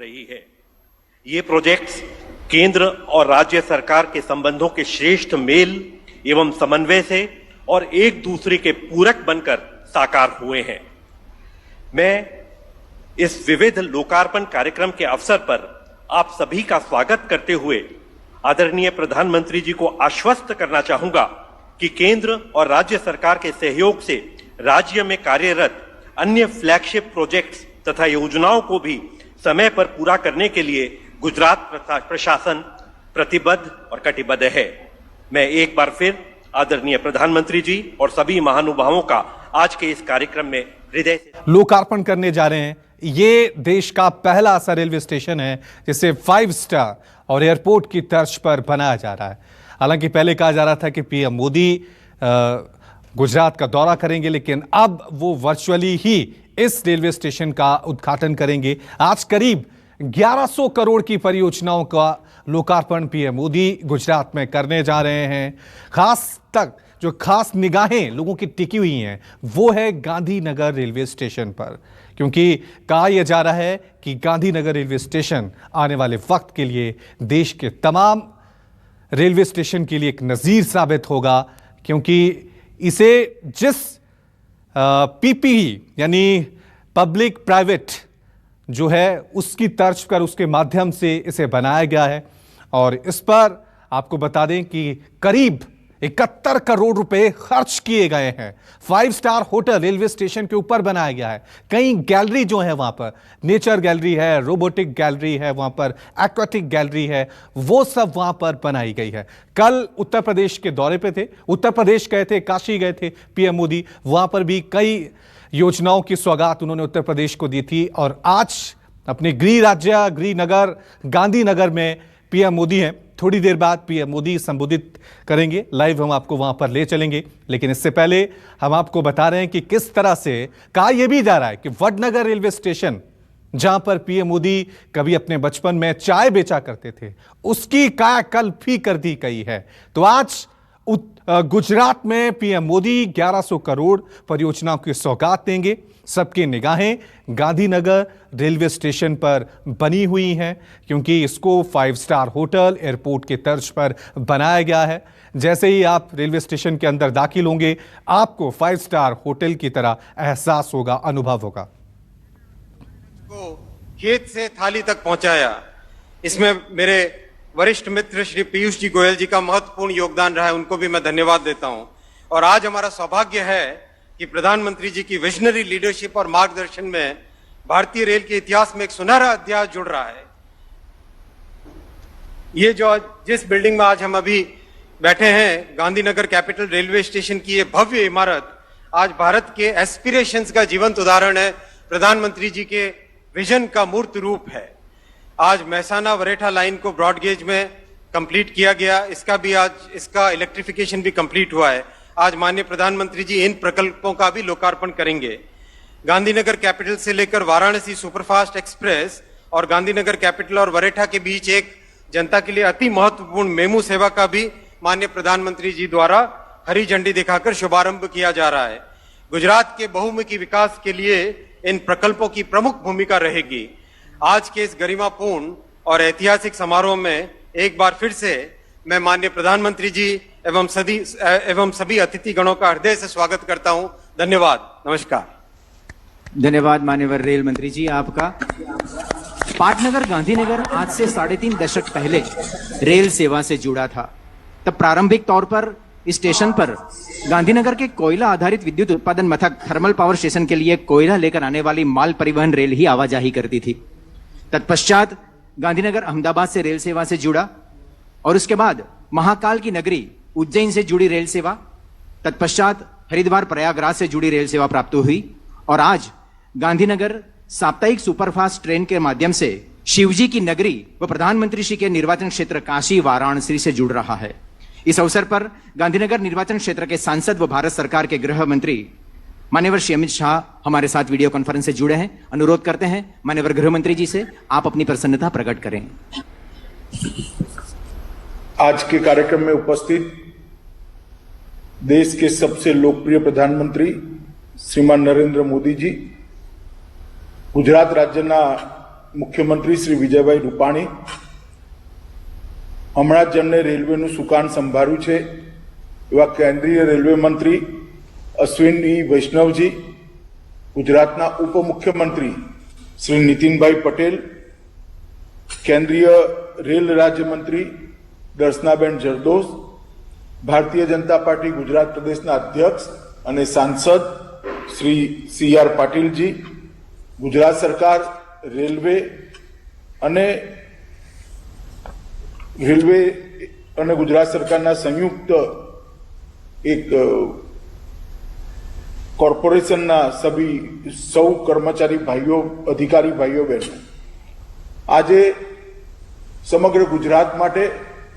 रही है। ये प्रोजेक्ट्स केंद्र और राज्य सरकार के संबंधों के श्रेष्ठ मेल एवं समन्वय से और एक दूसरे के पूरक बनकर साकार हुए हैं। मैं इस विविध लोकार्पण कार्यक्रम के अवसर पर आप सभी का स्वागत करते हुए आदरणीय प्रधानमंत्री जी को आश्वस्त करना चाहूंगा कि केंद्र और राज्य सरकार के सहयोग से राज्य में कार्यरत अन्य फ्लैगशिप प्रोजेक्ट्स तथा योजनाओं को भी समय पर पूरा करने के लिए गुजरात प्रशासन प्रतिबद्ध और कटिबद्ध है। मैं एक बार फिर आदरणीय प्रधानमंत्री जी और सभी महानुभावों का आज के इस कार्यक्रम में हृदय से लोकार्पण करने जा रहे हैं। ये देश का पहला ऐसा रेलवे स्टेशन है जिसे 5 स्टार और एयरपोर्ट की तर्ज पर बनाया जा रहा है। हालांकि पहले कहा जा रहा था कि पीएम मोदी गुजरात का दौरा करेंगे, लेकिन अब वो वर्चुअली ही इस रेलवे स्टेशन का उद्घाटन करेंगे। आज करीब 1100 करोड़ की परियोजनाओं का लोकार्पण पीएम मोदी गुजरात में करने जा रहे हैं। खास निगाहें लोगों की टिकी हुई हैं वो है गांधीनगर रेलवे स्टेशन पर, क्योंकि कहा यह जा रहा है कि गांधीनगर रेलवे स्टेशन आने वाले वक्त के लिए देश के तमाम रेलवे स्टेशन के लिए एक नजीर साबित होगा, क्योंकि इसे जिस पीपीई यानी पब्लिक प्राइवेट जो है उसकी तर्ज पर उसके माध्यम से इसे बनाया गया है। और इस पर आपको बता दें कि करीब 71 करोड़ रुपए खर्च किए गए हैं। 5 स्टार होटल रेलवे स्टेशन के ऊपर बनाया गया है। कई गैलरी जो है वहां पर नेचर गैलरी है, रोबोटिक गैलरी है, वहां पर एक्वाटिक गैलरी है, वो सब वहां पर बनाई गई है। कल उत्तर प्रदेश के दौरे पे थे, उत्तर प्रदेश गए थे, काशी गए थे पीएम मोदी, वहां पर भी कई योजनाओं की सौगात उन्होंने उत्तर प्रदेश को दी थी। और आज अपने गृह राज्य गृह नगर गांधीनगर में पीएम मोदी हैं। थोड़ी देर बाद पीएम मोदी संबोधित करेंगे, लाइव हम आपको वहां पर ले चलेंगे। लेकिन इससे पहले हम आपको बता रहे हैं कि किस तरह से कहा यह भी जा रहा है कि वडनगर रेलवे स्टेशन जहां पर पीएम मोदी कभी अपने बचपन में चाय बेचा करते थे, उसकी कायाकल्प भी कर दी गई है। तो आज गुजरात में पीएम मोदी 1100 करोड़ परियोजनाओं की सौगात देंगे। सबकी निगाहें गांधीनगर रेलवे स्टेशन पर बनी हुई हैं, क्योंकि इसको 5 स्टार होटल एयरपोर्ट के तर्ज पर बनाया गया है। जैसे ही आप रेलवे स्टेशन के अंदर दाखिल होंगे, आपको 5 स्टार होटल की तरह एहसास होगा, अनुभव होगा। को खेत से थाली तक पहुंचाया, इसमें मेरे वरिष्ठ मित्र श्री पीयूष जी गोयल जी का महत्वपूर्ण योगदान रहा है, उनको भी मैं धन्यवाद देता हूं। और आज हमारा सौभाग्य है कि प्रधानमंत्री जी की विजनरी लीडरशिप और मार्गदर्शन में भारतीय रेल के इतिहास में एक सुनहरा अध्याय जुड़ रहा है। ये जो जिस बिल्डिंग में आज हम अभी बैठे हैं, गांधीनगर कैपिटल रेलवे स्टेशन की ये भव्य इमारत आज भारत के एस्पिरेशंस का जीवंत उदाहरण है, प्रधानमंत्री जी के विजन का मूर्त रूप है। आज महसाना वरेठा लाइन को ब्रॉडगेज में कंप्लीट किया गया, इसका इलेक्ट्रिफिकेशन भी कंप्लीट हुआ है। आज माननीय प्रधानमंत्री जी इन प्रकल्पों का भी लोकार्पण करेंगे। गांधीनगर कैपिटल से लेकर वाराणसी सुपरफास्ट एक्सप्रेस और गांधीनगर कैपिटल और वरेठा के बीच एक जनता के लिए अति महत्वपूर्ण मेमू सेवा का भी माननीय प्रधानमंत्री जी द्वारा हरी झंडी दिखाकर शुभारंभ किया जा रहा है। गुजरात के बहुमुखी विकास के लिए इन प्रकल्पों की प्रमुख भूमिका रहेगी। आज के इस गरिमापूर्ण और ऐतिहासिक समारोह में एक बार फिर से मैं माननीय प्रधानमंत्री जी एवं सभी अतिथि गणों का हृदय से स्वागत करता हूं। धन्यवाद, नमस्कार। धन्यवाद माननीय रेल मंत्री जी आपका। पाटनगर गांधीनगर आज से 3.5 दशक पहले रेल सेवा से जुड़ा था। तब प्रारंभिक तौर पर इस स्टेशन पर गांधीनगर के कोयला आधारित विद्युत उत्पादन मथक थर्मल पावर स्टेशन के लिए कोयला लेकर आने वाली माल परिवहन रेल ही आवाजाही करती थी। तत्पश्चात गांधीनगर अहमदाबाद से रेल सेवा से जुड़ा और उसके बाद महाकाल की नगरी उज्जैन से जुड़ी रेल सेवा, तत्पश्चात हरिद्वार प्रयागराज से जुड़ी रेल सेवा प्राप्त हुई और आज गांधीनगर साप्ताहिक सुपरफास्ट ट्रेन के माध्यम से शिवजी की नगरी व प्रधानमंत्री श्री के निर्वाचन क्षेत्र काशी वाराणसी से जुड़ रहा है। इस अवसर पर गांधीनगर निर्वाचन क्षेत्र के सांसद व भारत सरकार के गृह मंत्री मान्यवर श्री अमित शाह हमारे साथ वीडियो कॉन्फ्रेंस से जुड़े हैं। अनुरोध करते हैं मान्यवर गृह मंत्री जी से आप अपनी प्रसन्नता प्रकट करें। आज के कार्यक्रम में उपस्थित देश के सबसे लोकप्रिय प्रधानमंत्री श्रीमान नरेंद्र मोदी जी, गुजरात राज्यના મુખ્યમંત્રી શ્રી વિજયભાઈ રૂપાણી, હમણાં જ જેમણે રેલવેનું સુકાન સંભાળ્યું છે એવા કેન્દ્રીય રેલવે મંત્રી અશ્વિની વૈષ્ણવજી, ગુજરાતના ઉપમુખ્યમંત્રી શ્રી નીતિનભાઈ પટેલ, કેન્દ્રીય રેલ રાજ્યમંત્રી દર્શનાબેન જરદોસ, ભારતીય જનતા પાર્ટી ગુજરાત પ્રદેશના અધ્યક્ષ અને સાંસદ શ્રી સી.આર. પાટીલજી, ગુજરાત સરકાર રેલવે અને ગુજરાત સરકારના સંયુક્ત એક કોર્પોરેશનના સૌ કર્મચારી ભાઈઓ, અધિકારી ભાઈઓ બહેનો આજે સમગ્ર ગુજરાત માટે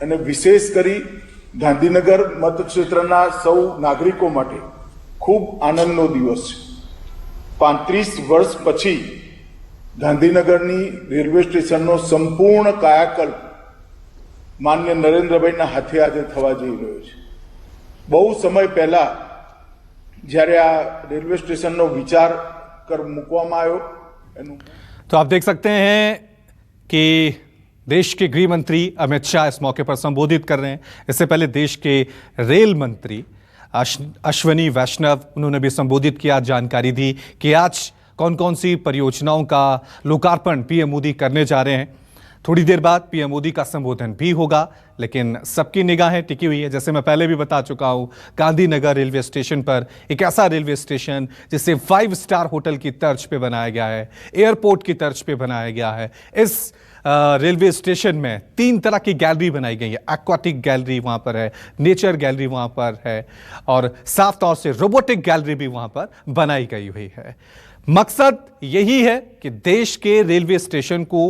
અને વિશેષ કરી ગાંધીનગર મતક્ષેત્રના સૌ નાગરિકો માટે ખૂબ આનંદનો દિવસ છે. 35 વર્ષ પછી ગાંધીનગરની રેલવે સ્ટેશનનો સંપૂર્ણ કાયાકલ્પ માન્ય નરેન્દ્રભાઈના હાથે આજે થવા જઈ રહ્યો છે. બહુ સમય પહેલા જ્યારે આ રેલવે સ્ટેશનનો વિચાર મૂકવામાં આવ્યો એનું तो आप देख सकते हैं कि देश के गृह मंत्री अमित शाह इस मौके पर संबोधित कर रहे हैं. इससे पहले देश के रेल मंत्री अश्विनी वैष्णव, उन्होंने भी संबोधित किया, जानकारी दी कि आज कौन कौन सी परियोजनाओं का लोकार्पण पीएम मोदी करने जा रहे हैं. थोड़ी देर बाद पीएम मोदी का संबोधन भी होगा, लेकिन सबकी निगाहें टिकी हुई है. जैसे मैं पहले भी बता चुका हूं, गांधीनगर रेलवे स्टेशन पर एक ऐसा रेलवे स्टेशन जिसे 5 स्टार होटल की तर्ज पे बनाया गया है, एयरपोर्ट की तर्ज पे बनाया गया है. इस रेलवे स्टेशन में 3 तरह की गैलरी बनाई गई है. एक्वाटिक गैलरी वहां पर है, नेचर गैलरी वहां पर है और साफ तौर से रोबोटिक गैलरी भी वहां पर बनाई गई हुई है. मकसद यही है कि देश के रेलवे स्टेशन को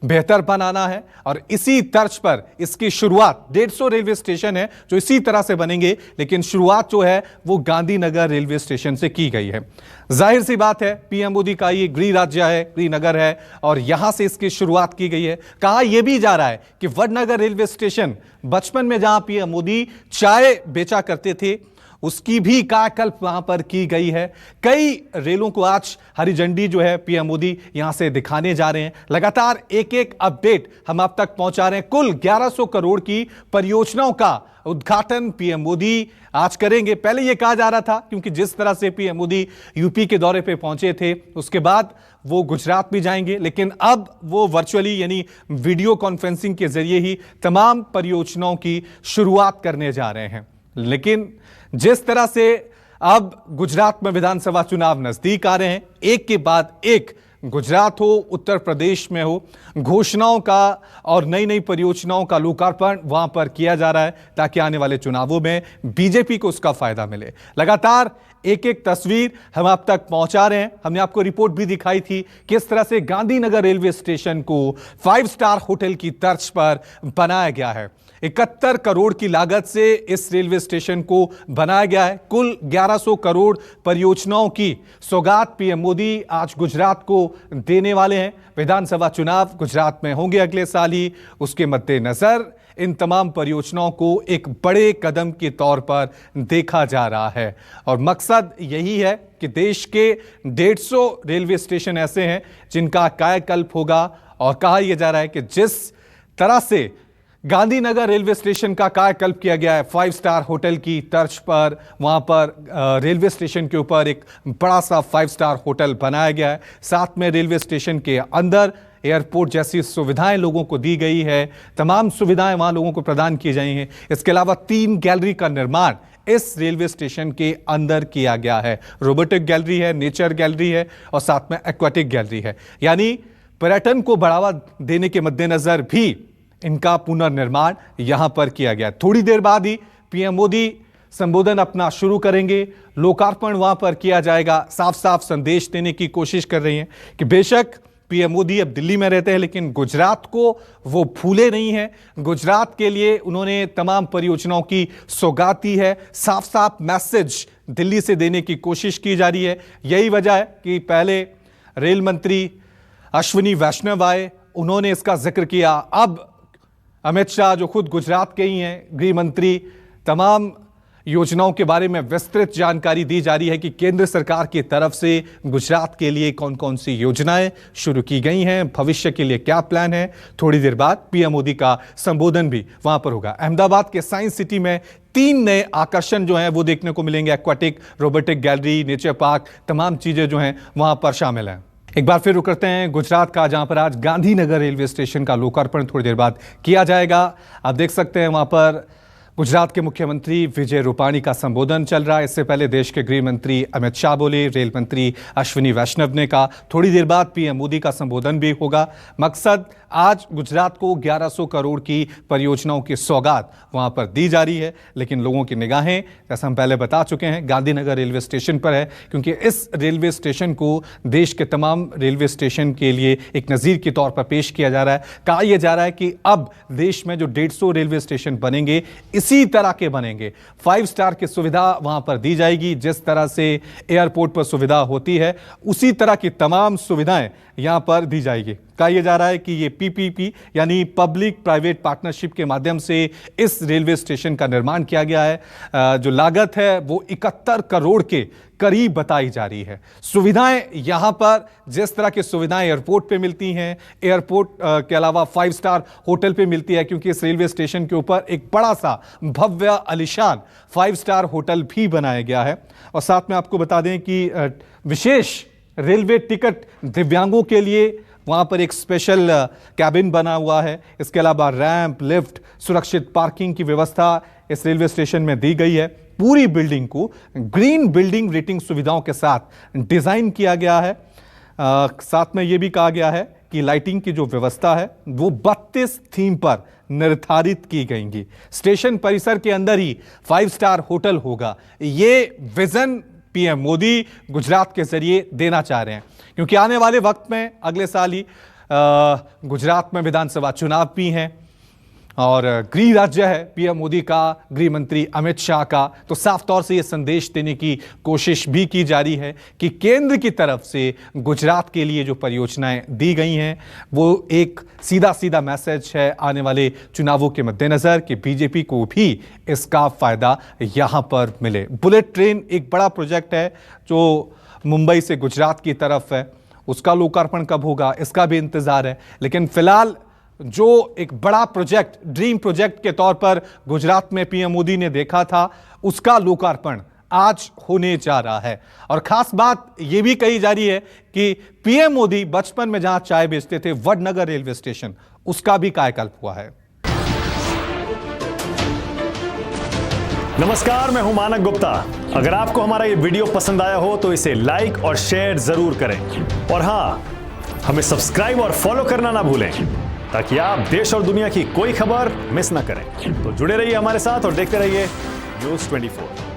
बेहतर बनाना है और इसी तर्ज पर इसकी शुरुआत 150 रेलवे स्टेशन है जो इसी तरह से बनेंगे, लेकिन शुरुआत जो है वो गांधीनगर रेलवे स्टेशन से की गई है. जाहिर सी बात है, पीएम मोदी का ये गृह राज्य है, गृह नगर है और यहां से इसकी शुरुआत की गई है. कहा यह भी जा रहा है कि वडनगर रेलवे स्टेशन, बचपन में जहां पीएम मोदी चाय बेचा करते थे, उसकी भी कायाकल्प वहां पर की गई है. कई रेलों को आज हरी झंडी जो है पीएम मोदी यहां से दिखाने जा रहे हैं. लगातार एक एक अपडेट हम आप तक पहुंचा रहे हैं. कुल 1100 करोड़ की परियोजनाओं का उद्घाटन पीएम मोदी आज करेंगे. पहले यह कहा जा रहा था, क्योंकि जिस तरह से पीएम मोदी यूपी के दौरे पे पहुंचे थे, उसके बाद वो गुजरात भी जाएंगे, लेकिन अब वो वर्चुअली यानी वीडियो कॉन्फ्रेंसिंग के जरिए ही तमाम परियोजनाओं की शुरुआत करने जा रहे हैं. लेकिन जिस तरह से अब गुजरात में विधानसभा चुनाव नजदीक आ रहे हैं, एक के बाद एक, गुजरात हो, उत्तर प्रदेश में हो, घोषणाओं का और नई नई परियोजनाओं का लोकार्पण वहां पर किया जा रहा है ताकि आने वाले चुनावों में बीजेपी को उसका फायदा मिले. लगातार एक एक तस्वीर हम आप तक पहुंचा रहे हैं. हमने आपको रिपोर्ट भी दिखाई थी किस तरह से गांधीनगर रेलवे स्टेशन को 5 स्टार होटल की तर्ज पर बनाया गया है. 71 करोड़ की लागत से इस रेलवे स्टेशन को बनाया गया है. कुल 1100 करोड़ परियोजनाओं की सौगात पीएम मोदी आज गुजरात को देने वाले हैं. विधानसभा चुनाव गुजरात में होंगे अगले साल ही. उसके मद्देनजर इन तमाम परियोजनाओं को एक बड़े कदम के तौर पर देखा जा रहा है और मकसद यही है कि देश के 150 रेलवे स्टेशन ऐसे हैं जिनका कायाकल्प होगा. और कहा यह जा रहा है कि जिस तरह से गांधीनगर रेलवे स्टेशन का कायाकल्प किया गया है 5 स्टार होटल की तर्ज पर, वहां पर रेलवे स्टेशन के ऊपर एक बड़ा सा 5 स्टार होटल बनाया गया है. साथ में रेलवे स्टेशन के अंदर एयरपोर्ट जैसी सुविधाएं लोगों को दी गई है. तमाम सुविधाएं वहां लोगों को प्रदान की गई हैं. इसके अलावा 3 गैलरी का निर्माण इस रेलवे स्टेशन के अंदर किया गया है. रोबोटिक गैलरी है, नेचर गैलरी है और साथ में एक्वाटिक गैलरी है. यानी पर्यटन को बढ़ावा देने के मद्देनजर भी इनका पुनर्निर्माण यहां पर किया गया. थोड़ी देर बाद ही पीएम मोदी संबोधन अपना शुरू करेंगे, लोकार्पण वहां पर किया जाएगा. साफ साफ संदेश देने की कोशिश कर रही हैं कि बेशक पीएम मोदी अब दिल्ली में रहते हैं, लेकिन गुजरात को वो भूले नहीं हैं. गुजरात के लिए उन्होंने तमाम परियोजनाओं की सौगात दी है. साफ साफ मैसेज दिल्ली से देने की कोशिश की जा रही है. यही वजह है कि पहले रेल मंत्री अश्विनी वैष्णव आए, उन्होंने इसका जिक्र किया. अब अमित शाह जो खुद गुजरात के ही हैं, गृह मंत्री, तमाम योजनाओं के बारे में विस्तृत जानकारी दी जा रही है कि केंद्र सरकार की तरफ से गुजरात के लिए कौन कौन सी योजनाएं शुरू की गई हैं, भविष्य के लिए क्या प्लान है। थोड़ी देर बाद पीएम मोदी का संबोधन भी वहां पर होगा। अहमदाबाद के साइंस सिटी में 3 नए आकर्षण जो हैं वो देखने को मिलेंगे। Aquatic, robotic gallery, nature park, तमाम चीजें जो हैं वहां पर शामिल हैं। एक बार फिर रुक करते हैं गुजरात का, जहां पर आज गांधीनगर रेलवे स्टेशन का लोकार्पण थोड़ी देर बाद किया जाएगा। आप देख सकते हैं वहां पर गुजरात के मुख्यमंत्री विजय रूपाणी का संबोधन चल रहा है। इससे पहले देश के गृह मंत्री अमित शाह बोले, रेल मंत्री अश्विनी वैष्णव ने कहा। थोड़ी देर बाद पीएम मोदी का संबोधन भी होगा। मकसद, आज गुजरात को 1100 करोड़ की परियोजनाओं की सौगात वहां पर दी जा रही है, लेकिन लोगों की निगाहें, जैसा हम पहले बता चुके हैं, गांधीनगर रेलवे स्टेशन पर है, क्योंकि इस रेलवे स्टेशन को देश के तमाम रेलवे स्टेशन के लिए एक नज़ीर के तौर पर पेश किया जा रहा है। कहा यह जा रहा है कि अब देश में जो 150 रेलवे स्टेशन बनेंगे, इसी तरह के बनेंगे। 5 स्टार की सुविधा वहां पर दी जाएगी। जिस तरह से एयरपोर्ट पर सुविधा होती है, उसी तरह की तमाम सुविधाएं यहां पर दी जाएगी। कहा यह जा रहा है कि ये पीपीपी यानी पब्लिक प्राइवेट पार्टनरशिप के माध्यम से इस रेलवे स्टेशन का निर्माण किया गया है। जो लागत है वो 71 करोड़ के करीब बताई जा रही है। सुविधाएं यहां पर जिस तरह की सुविधाएं एयरपोर्ट पे मिलती हैं, एयरपोर्ट के अलावा 5 स्टार होटल पे मिलती है, क्योंकि इस रेलवे स्टेशन के ऊपर एक बड़ा सा भव्य आलीशान 5 स्टार होटल भी बनाया गया है। और साथ में आपको बता दें कि विशेष रेलवे टिकट दिव्यांगों के लिए वहां पर एक स्पेशल कैबिन बना हुआ है। इसके अलावा रैंप, लिफ्ट, सुरक्षित पार्किंग की व्यवस्था इस रेलवे स्टेशन में दी गई है। पूरी बिल्डिंग को ग्रीन बिल्डिंग रेटिंग सुविधाओं के साथ डिजाइन किया गया है। साथ में यह भी कहा गया है कि लाइटिंग की जो व्यवस्था है वो 32 थीम पर निर्धारित की गई। स्टेशन परिसर के अंदर ही 5 स्टार होटल होगा। ये विजन पीएम मोदी गुजरात के जरिए देना चाह रहे हैं, क्योंकि आने वाले वक्त में अगले साल ही गुजरात में विधानसभा चुनाव भी हैं और गृह राज्य है पीएम मोदी का, गृह मंत्री अमित शाह का। तो साफ तौर से यह संदेश देने की कोशिश भी की जा रही है कि केंद्र की तरफ से गुजरात के लिए जो परियोजनाएं दी गई हैं वो एक सीधा सीधा मैसेज है आने वाले चुनावों के मद्देनजर कि बीजेपी को भी इसका फायदा यहां पर मिले। बुलेट ट्रेन एक बड़ा प्रोजेक्ट है जो मुंबई से गुजरात की तरफ है। उसका लोकार्पण कब होगा इसका भी इंतजार है, लेकिन फिलहाल जो एक बड़ा प्रोजेक्ट, ड्रीम प्रोजेक्ट के तौर पर गुजरात में पीएम मोदी ने देखा था, उसका लोकार्पण आज होने जा रहा है। और खास बात यह भी कही जा रही है कि पीएम मोदी बचपन में जहां चाय बेचते थे, वडनगर रेलवे स्टेशन, उसका भी कायाकल्प हुआ है। नमस्कार, मैं हूं मानक गुप्ता। अगर आपको हमारा ये वीडियो पसंद आया हो तो इसे लाइक और शेयर जरूर करें, और हां, हमें सब्सक्राइब और फॉलो करना ना भूलें ताकि आप देश और दुनिया की कोई खबर मिस ना करें। तो जुड़े रहिए हमारे साथ और देखते रहिए न्यूज़ 24।